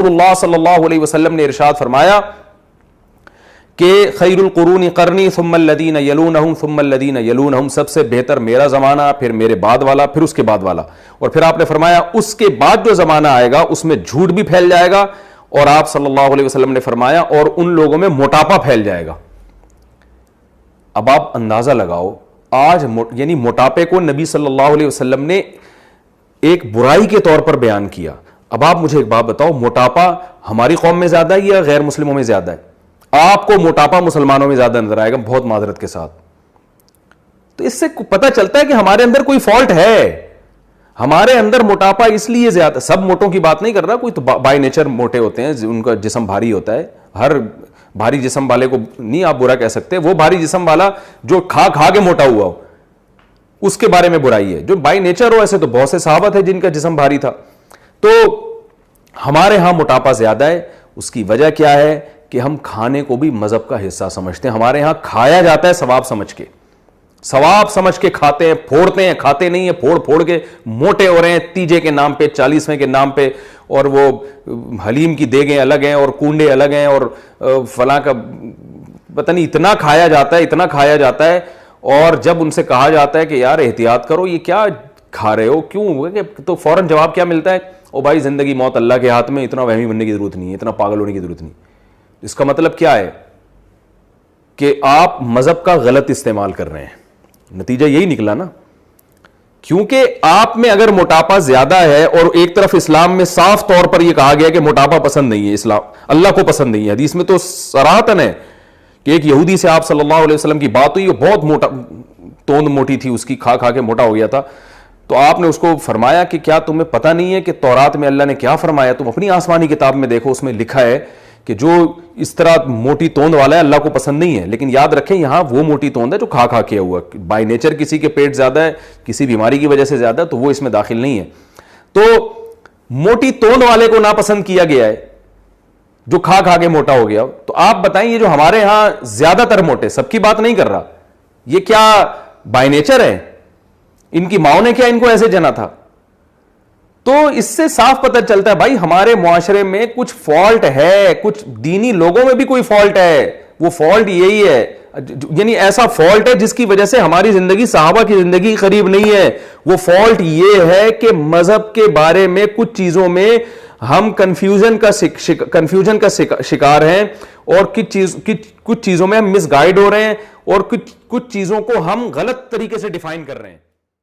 اللہ صلی اللہ علیہ وسلم نے ارشاد فرمایا کہ خیر القرون قرنی ثم الذین یلونہم ثم الذین یلونہم، سب سے بہتر میرا زمانہ، پھر میرے بعد والا، پھر اس کے بعد والا. اور پھر آپ نے فرمایا اس کے بعد جو زمانہ آئے گا اس میں جھوٹ بھی پھیل جائے گا، اور آپ صلی اللہ علیہ وسلم نے فرمایا اور ان لوگوں میں موٹاپا پھیل جائے گا. اب آپ اندازہ لگاؤ، آج یعنی موٹاپے کو نبی صلی اللہ علیہ وسلم نے ایک برائی کے طور پر بیان کیا. اب آپ مجھے ایک بات بتاؤ، موٹاپا ہماری قوم میں زیادہ ہے یا غیر مسلموں میں زیادہ ہے؟ آپ کو موٹاپا مسلمانوں میں زیادہ نظر آئے گا، بہت معذرت کے ساتھ. تو اس سے پتہ چلتا ہے کہ ہمارے اندر کوئی فالٹ ہے. ہمارے اندر موٹاپا اس لیے زیادہ، سب موٹوں کی بات نہیں کر رہا، کوئی تو بائی نیچر موٹے ہوتے ہیں، ان کا جسم بھاری ہوتا ہے. ہر بھاری جسم والے کو نہیں آپ برا کہہ سکتے. وہ بھاری جسم والا جو کھا کھا کے موٹا ہوا ہو اس کے بارے میں برائی ہے. جو بائی نیچر ہو، ایسے تو بہت سے صحابہ تھے جن کا جسم بھاری تھا. تو ہمارے ہاں موٹاپا زیادہ ہے. اس کی وجہ کیا ہے کہ ہم کھانے کو بھی مذہب کا حصہ سمجھتے ہیں. ہمارے ہاں کھایا جاتا ہے ثواب سمجھ کے، ثواب سمجھ کے کھاتے ہیں، پھوڑتے ہیں، کھاتے نہیں ہیں، پھوڑ پھوڑ کے موٹے ہو رہے ہیں تیجے کے نام پہ، 40ویں کے نام پہ. اور وہ حلیم کی دیگیں الگ ہیں اور کنڈے الگ ہیں اور فلاں کا پتہ نہیں، اتنا کھایا جاتا ہے، اتنا کھایا جاتا ہے. اور جب ان سے کہا جاتا ہے کہ یار احتیاط کرو، یہ کیا کھا رہے ہو، کیوں، تو فوراً جواب کیا ملتا ہے؟ او بھائی زندگی موت اللہ کے ہاتھ میں، اتنا وہمی بننے کی ضرورت نہیں ہے، اتنا پاگل ہونے کی ضرورت نہیں. اس کا مطلب کیا ہے کہ آپ مذہب کا غلط استعمال کر رہے ہیں. نتیجہ یہی نکلا نا، کیونکہ آپ میں اگر موٹاپا زیادہ ہے، اور ایک طرف اسلام میں صاف طور پر یہ کہا گیا کہ موٹاپا پسند نہیں ہے، اسلام اللہ کو پسند نہیں ہے. حدیث میں تو صراحتاً ہے کہ ایک یہودی سے آپ صلی اللہ علیہ وسلم کی بات ہوئی، وہ بہت موٹا، توند موٹی تھی اس کی، کھا کھا کے موٹا ہو گیا تھا. تو آپ نے اس کو فرمایا کہ کیا تمہیں پتہ نہیں ہے کہ تورات میں اللہ نے کیا فرمایا؟ تم اپنی آسمانی کتاب میں دیکھو، اس میں لکھا ہے کہ جو اس طرح موٹی توند والا ہے اللہ کو پسند نہیں ہے. لیکن یاد رکھیں یہاں وہ موٹی توند ہے جو کھا کھا کے ہوا، بائی نیچر کسی کے پیٹ زیادہ ہے، کسی بیماری کی وجہ سے زیادہ ہے، تو وہ اس میں داخل نہیں ہے. تو موٹی توند والے کو ناپسند کیا گیا ہے جو کھا کھا کے موٹا ہو گیا. تو آپ بتائیں یہ جو ہمارے ہاں زیادہ تر موٹے، سب کی بات نہیں کر رہا، یہ کیا بائی نیچر ہے؟ ان کی ماؤں نے کیا ان کو ایسے جنا تھا؟ تو اس سے صاف پتہ چلتا ہے بھائی ہمارے معاشرے میں کچھ فالٹ ہے، کچھ دینی لوگوں میں بھی کوئی فالٹ ہے. وہ فالٹ یہی ہے، یعنی ایسا فالٹ ہے جس کی وجہ سے ہماری زندگی صحابہ کی زندگی قریب نہیں ہے. وہ فالٹ یہ ہے کہ مذہب کے بارے میں کچھ چیزوں میں ہم کنفیوژن کا شکار ہیں، اور کچھ چیزوں میں ہم مس گائیڈ ہو رہے ہیں، اور کچھ چیزوں کو ہم غلط طریقے سے ڈیفائن کر رہے ہیں.